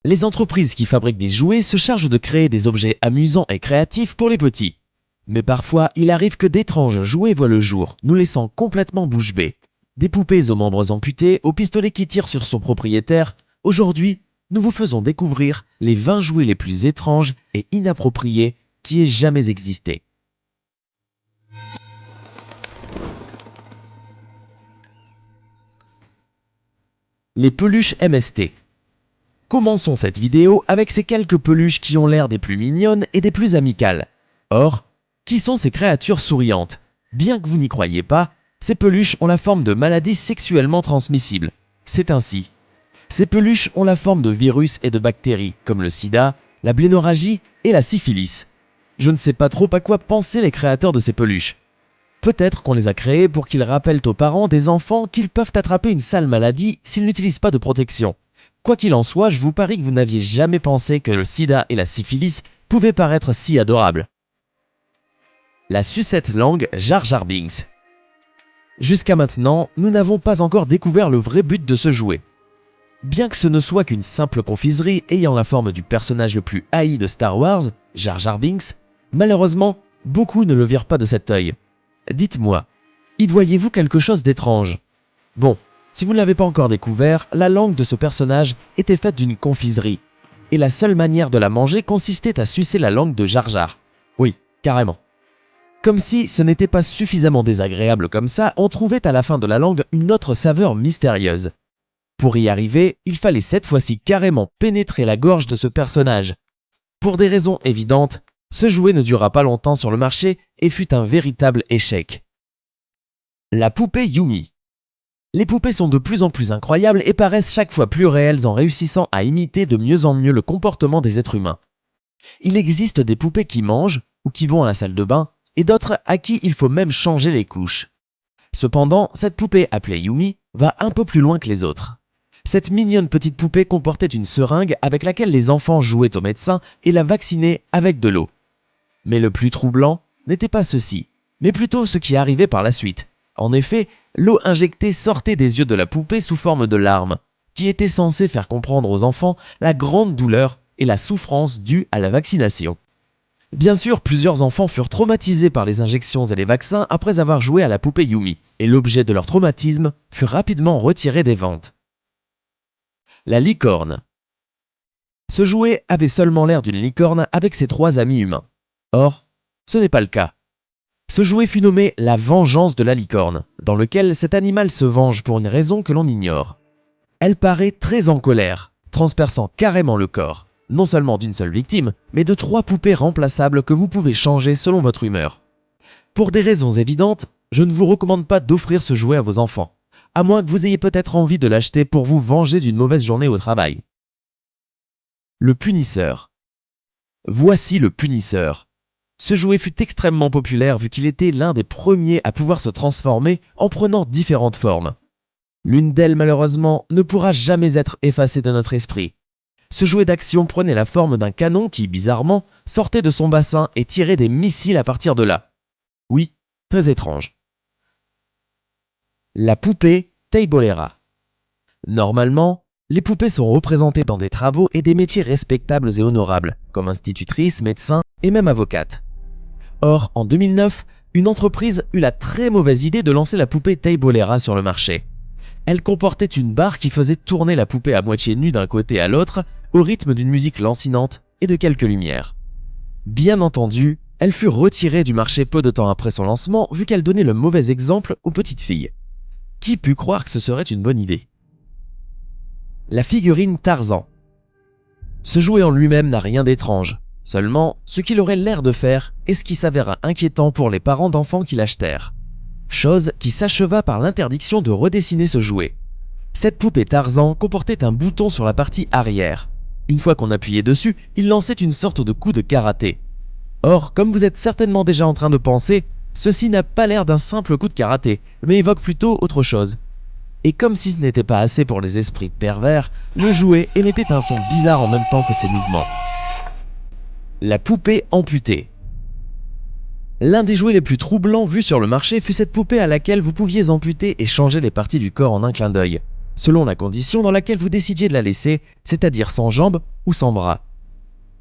Les entreprises qui fabriquent des jouets se chargent de créer des objets amusants et créatifs pour les petits. Mais parfois, il arrive que d'étranges jouets voient le jour, nous laissant complètement bouche bée. Des poupées aux membres amputés, au pistolet qui tire sur son propriétaire. Aujourd'hui, nous vous faisons découvrir les 20 jouets les plus étranges et inappropriés qui aient jamais existé. Les peluches MST. Commençons cette vidéo avec ces quelques peluches qui ont l'air des plus mignonnes et des plus amicales. Or, qui sont ces créatures souriantes? Bien que vous n'y croyiez pas, ces peluches ont la forme de maladies sexuellement transmissibles. C'est ainsi. Ces peluches ont la forme de virus et de bactéries, comme le sida, la blénorragie et la syphilis. Je ne sais pas trop à quoi penser les créateurs de ces peluches. Peut-être qu'on les a créés pour qu'ils rappellent aux parents des enfants qu'ils peuvent attraper une sale maladie s'ils n'utilisent pas de protection. Quoi qu'il en soit, je vous parie que vous n'aviez jamais pensé que le sida et la syphilis pouvaient paraître si adorables. La sucette langue Jar Jar Binks. Jusqu'à maintenant, nous n'avons pas encore découvert le vrai but de ce jouet. Bien que ce ne soit qu'une simple confiserie ayant la forme du personnage le plus haï de Star Wars, Jar Jar Binks, malheureusement, beaucoup ne le virent pas de cet œil. Dites-moi, y voyez-vous quelque chose d'étrange? Bon, si vous ne l'avez pas encore découvert, la langue de ce personnage était faite d'une confiserie, et la seule manière de la manger consistait à sucer la langue de Jar Jar. Oui, carrément. Comme si ce n'était pas suffisamment désagréable comme ça, on trouvait à la fin de la langue une autre saveur mystérieuse. Pour y arriver, il fallait cette fois-ci carrément pénétrer la gorge de ce personnage. Pour des raisons évidentes, ce jouet ne dura pas longtemps sur le marché et fut un véritable échec. La poupée Yumi. Les poupées sont de plus en plus incroyables et paraissent chaque fois plus réelles en réussissant à imiter de mieux en mieux le comportement des êtres humains. Il existe des poupées qui mangent ou qui vont à la salle de bain et d'autres à qui il faut même changer les couches. Cependant, cette poupée appelée Yumi va un peu plus loin que les autres. Cette mignonne petite poupée comportait une seringue avec laquelle les enfants jouaient au médecin et la vaccinaient avec de l'eau. Mais le plus troublant n'était pas ceci, mais plutôt ce qui arrivait par la suite. En effet, l'eau injectée sortait des yeux de la poupée sous forme de larmes, qui étaient censées faire comprendre aux enfants la grande douleur et la souffrance due à la vaccination. Bien sûr, plusieurs enfants furent traumatisés par les injections et les vaccins après avoir joué à la poupée Yumi, et l'objet de leur traumatisme fut rapidement retiré des ventes. La licorne. Ce jouet avait seulement l'air d'une licorne avec ses 3 amis humains. Or, ce n'est pas le cas. Ce jouet fut nommé la vengeance de la licorne, dans lequel cet animal se venge pour une raison que l'on ignore. Elle paraît très en colère, transperçant carrément le corps, non seulement d'une seule victime, mais de 3 poupées remplaçables que vous pouvez changer selon votre humeur. Pour des raisons évidentes, je ne vous recommande pas d'offrir ce jouet à vos enfants, à moins que vous ayez peut-être envie de l'acheter pour vous venger d'une mauvaise journée au travail. Le punisseur. Voici le punisseur. Ce jouet fut extrêmement populaire vu qu'il était l'un des premiers à pouvoir se transformer en prenant différentes formes. L'une d'elles malheureusement ne pourra jamais être effacée de notre esprit. Ce jouet d'action prenait la forme d'un canon qui, bizarrement, sortait de son bassin et tirait des missiles à partir de là. Oui, très étrange. La poupée Teibolera. Normalement, les poupées sont représentées dans des travaux et des métiers respectables et honorables, comme institutrice, médecin et même avocate. Or, en 2009, une entreprise eut la très mauvaise idée de lancer la poupée Teibolera sur le marché. Elle comportait une barre qui faisait tourner la poupée à moitié nue d'un côté à l'autre, au rythme d'une musique lancinante et de quelques lumières. Bien entendu, elle fut retirée du marché peu de temps après son lancement vu qu'elle donnait le mauvais exemple aux petites filles. Qui put croire que ce serait une bonne idée? La figurine Tarzan. Ce jouet en lui-même n'a rien d'étrange. Seulement, ce qu'il aurait l'air de faire est ce qui s'avéra inquiétant pour les parents d'enfants qui l'achetèrent. Chose qui s'acheva par l'interdiction de redessiner ce jouet. Cette poupée Tarzan comportait un bouton sur la partie arrière. Une fois qu'on appuyait dessus, il lançait une sorte de coup de karaté. Or, comme vous êtes certainement déjà en train de penser, ceci n'a pas l'air d'un simple coup de karaté, mais évoque plutôt autre chose. Et comme si ce n'était pas assez pour les esprits pervers, le jouet émettait un son bizarre en même temps que ses mouvements. La poupée amputée. L'un des jouets les plus troublants vus sur le marché fut cette poupée à laquelle vous pouviez amputer et changer les parties du corps en un clin d'œil. selon la condition dans laquelle vous décidiez de la laisser, c'est-à-dire sans jambes ou sans bras.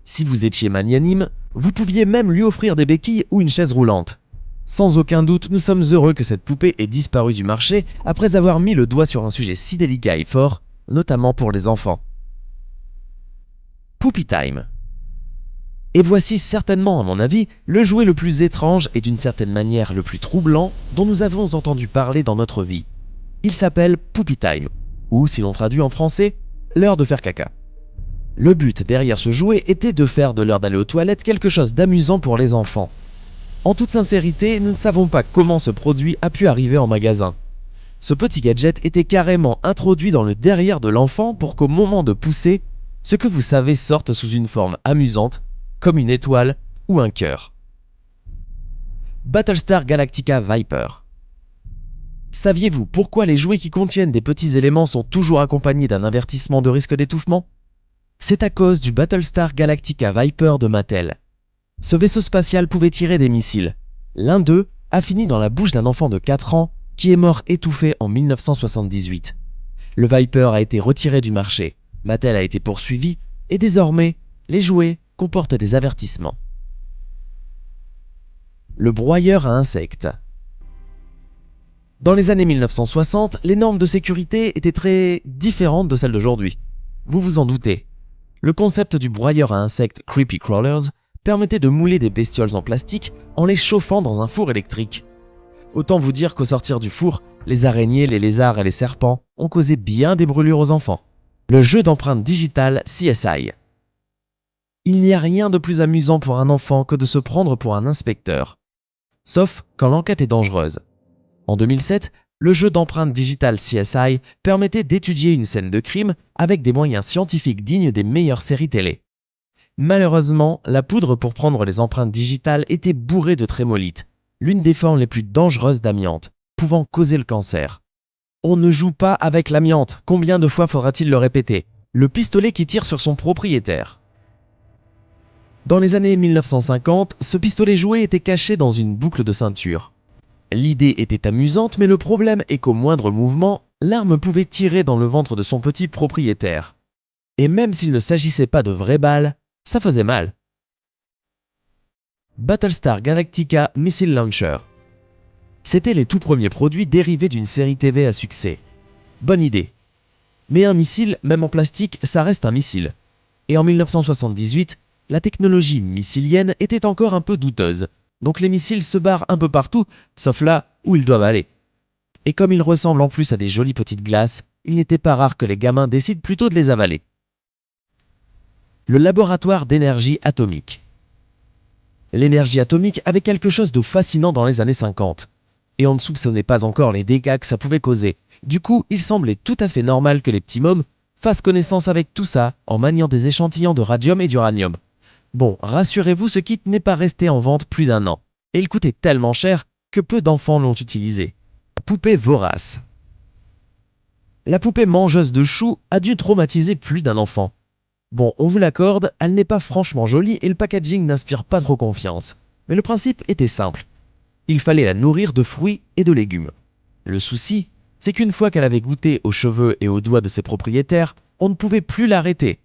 Si vous étiez magnanime, vous pouviez même lui offrir des béquilles ou une chaise roulante. Sans aucun doute, nous sommes heureux que cette poupée ait disparu du marché après avoir mis le doigt sur un sujet si délicat et fort, notamment pour les enfants. Poupy Time. Et voici certainement, à mon avis, le jouet le plus étrange et d'une certaine manière le plus troublant dont nous avons entendu parler dans notre vie. Il s'appelle Poupy Time, ou si l'on traduit en français, l'heure de faire caca. Le but derrière ce jouet était de faire de l'heure d'aller aux toilettes quelque chose d'amusant pour les enfants. En toute sincérité, nous ne savons pas comment ce produit a pu arriver en magasin. Ce petit gadget était carrément introduit dans le derrière de l'enfant pour qu'au moment de pousser, ce que vous savez sorte sous une forme amusante, comme une étoile ou un cœur. Battlestar Galactica Viper. Saviez-vous pourquoi les jouets qui contiennent des petits éléments sont toujours accompagnés d'un avertissement de risque d'étouffement? C'est à cause du Battlestar Galactica Viper de Mattel. Ce vaisseau spatial pouvait tirer des missiles. L'un d'eux a fini dans la bouche d'un enfant de 4 ans qui est mort étouffé en 1978. Le Viper a été retiré du marché, Mattel a été poursuivi et désormais, les jouets comportent des avertissements. Le broyeur à insectes. Dans les années 1960, les normes de sécurité étaient très différentes de celles d'aujourd'hui. Vous vous en doutez. Le concept du broyeur à insectes Creepy Crawlers permettait de mouler des bestioles en plastique en les chauffant dans un four électrique. Autant vous dire qu'au sortir du four, les araignées, les lézards et les serpents ont causé bien des brûlures aux enfants. Le jeu d'empreinte digitale CSI. Il n'y a rien de plus amusant pour un enfant que de se prendre pour un inspecteur. Sauf quand l'enquête est dangereuse. En 2007, le jeu d'empreinte digitale CSI permettait d'étudier une scène de crime avec des moyens scientifiques dignes des meilleures séries télé. Malheureusement, la poudre pour prendre les empreintes digitales était bourrée de trémolite, l'une des formes les plus dangereuses d'amiante, pouvant causer le cancer. On ne joue pas avec l'amiante, combien de fois faudra-t-il le répéter? Le pistolet qui tire sur son propriétaire. Dans les années 1950, ce pistolet jouet était caché dans une boucle de ceinture. L'idée était amusante, mais le problème est qu'au moindre mouvement, l'arme pouvait tirer dans le ventre de son petit propriétaire. Et même s'il ne s'agissait pas de vraies balles, ça faisait mal. Battlestar Galactica Missile Launcher. C'étaient les tout premiers produits dérivés d'une série TV à succès. Bonne idée. Mais un missile, même en plastique, ça reste un missile. Et en 1978, la technologie missilienne était encore un peu douteuse. Donc les missiles se barrent un peu partout, sauf là où ils doivent aller. Et comme ils ressemblent en plus à des jolies petites glaces, il n'était pas rare que les gamins décident plutôt de les avaler. Le laboratoire d'énergie atomique. L'énergie atomique avait quelque chose de fascinant dans les années 50. Et on ne soupçonnait pas encore les dégâts que ça pouvait causer. Du coup, il semblait tout à fait normal que les petits mômes fassent connaissance avec tout ça en maniant des échantillons de radium et d'uranium. Bon, rassurez-vous, ce kit n'est pas resté en vente plus d'1 an. Et il coûtait tellement cher que peu d'enfants l'ont utilisé. Poupée vorace. La poupée mangeuse de choux a dû traumatiser plus d'un enfant. Bon, on vous l'accorde, elle n'est pas franchement jolie et le packaging n'inspire pas trop confiance. Mais le principe était simple. Il fallait la nourrir de fruits et de légumes. Le souci, c'est qu'une fois qu'elle avait goûté aux cheveux et aux doigts de ses propriétaires, on ne pouvait plus l'arrêter.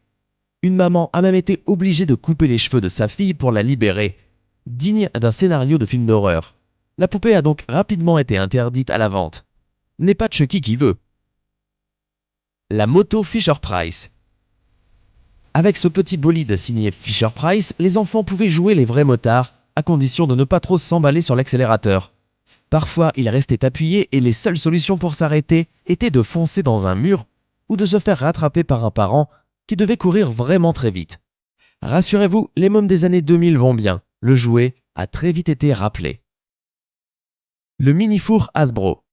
Une maman a même été obligée de couper les cheveux de sa fille pour la libérer. Digne d'un scénario de film d'horreur. La poupée a donc rapidement été interdite à la vente. N'est pas Chucky qui veut. La moto Fisher-Price. Avec ce petit bolide signé Fisher-Price, les enfants pouvaient jouer les vrais motards, à condition de ne pas trop s'emballer sur l'accélérateur. Parfois, ils restaient appuyés et les seules solutions pour s'arrêter étaient de foncer dans un mur ou de se faire rattraper par un parent qui devait courir vraiment très vite. Rassurez-vous, les mômes des années 2000 vont bien. Le jouet a très vite été rappelé. Le mini-four Hasbro.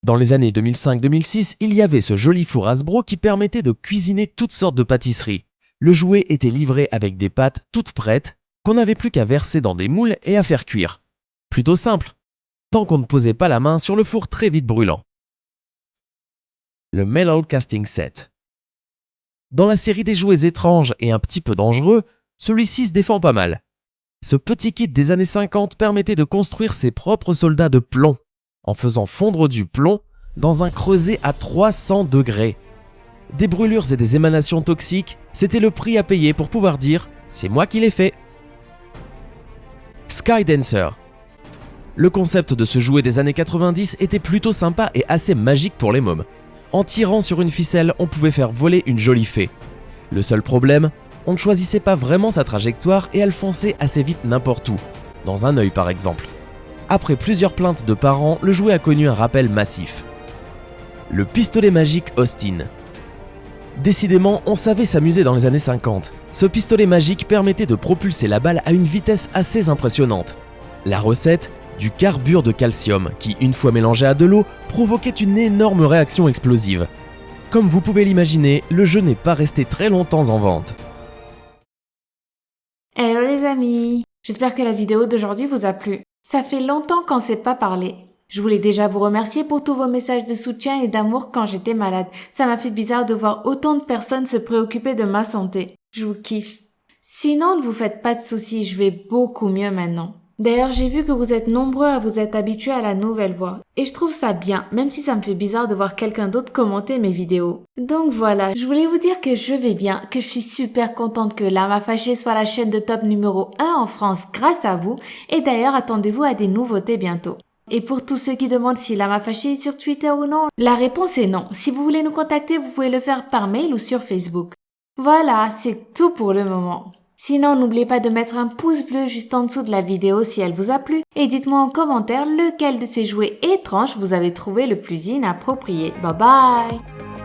Dans les années 2005-2006, il y avait ce joli four Hasbro qui permettait de cuisiner toutes sortes de pâtisseries. Le jouet était livré avec des pâtes toutes prêtes qu'on n'avait plus qu'à verser dans des moules et à faire cuire. Plutôt simple, tant qu'on ne posait pas la main sur le four très vite brûlant. Le Metal Casting Set. Dans la série des jouets étranges et un petit peu dangereux, celui-ci se défend pas mal. Ce petit kit des années 50 permettait de construire ses propres soldats de plomb. En faisant fondre du plomb, dans un creuset à 300 degrés. Des brûlures et des émanations toxiques, c'était le prix à payer pour pouvoir dire « c'est moi qui l'ai fait ». Skydancer. Le concept de ce jouet des années 90 était plutôt sympa et assez magique pour les mômes. En tirant sur une ficelle, on pouvait faire voler une jolie fée. Le seul problème, on ne choisissait pas vraiment sa trajectoire et elle fonçait assez vite n'importe où, dans un œil par exemple. Après plusieurs plaintes de parents, le jouet a connu un rappel massif. Le pistolet magique Austin. Décidément, on savait s'amuser dans les années 50. Ce pistolet magique permettait de propulser la balle à une vitesse assez impressionnante. La recette, du carbure de calcium qui, une fois mélangé à de l'eau, provoquait une énorme réaction explosive. Comme vous pouvez l'imaginer, le jeu n'est pas resté très longtemps en vente. Hello les amis, j'espère que la vidéo d'aujourd'hui vous a plu. Ça fait longtemps qu'on ne s'est pas parlé. Je voulais déjà vous remercier pour tous vos messages de soutien et d'amour quand j'étais malade. Ça m'a fait bizarre de voir autant de personnes se préoccuper de ma santé. Je vous kiffe. Sinon, ne vous faites pas de soucis, je vais beaucoup mieux maintenant. D'ailleurs, j'ai vu que vous êtes nombreux à vous être habitués à la nouvelle voix. Et je trouve ça bien, même si ça me fait bizarre de voir quelqu'un d'autre commenter mes vidéos. Donc voilà, je voulais vous dire que je vais bien, que je suis super contente que Lama Fâchée soit la chaîne de top numéro 1 en France grâce à vous. Et d'ailleurs, attendez-vous à des nouveautés bientôt. Et pour tous ceux qui demandent si Lama Fâchée est sur Twitter ou non, la réponse est non. Si vous voulez nous contacter, vous pouvez le faire par mail ou sur Facebook. Voilà, c'est tout pour le moment. Sinon, n'oubliez pas de mettre un pouce bleu juste en dessous de la vidéo si elle vous a plu et dites-moi en commentaire lequel de ces jouets étranges vous avez trouvé le plus inapproprié. Bye bye!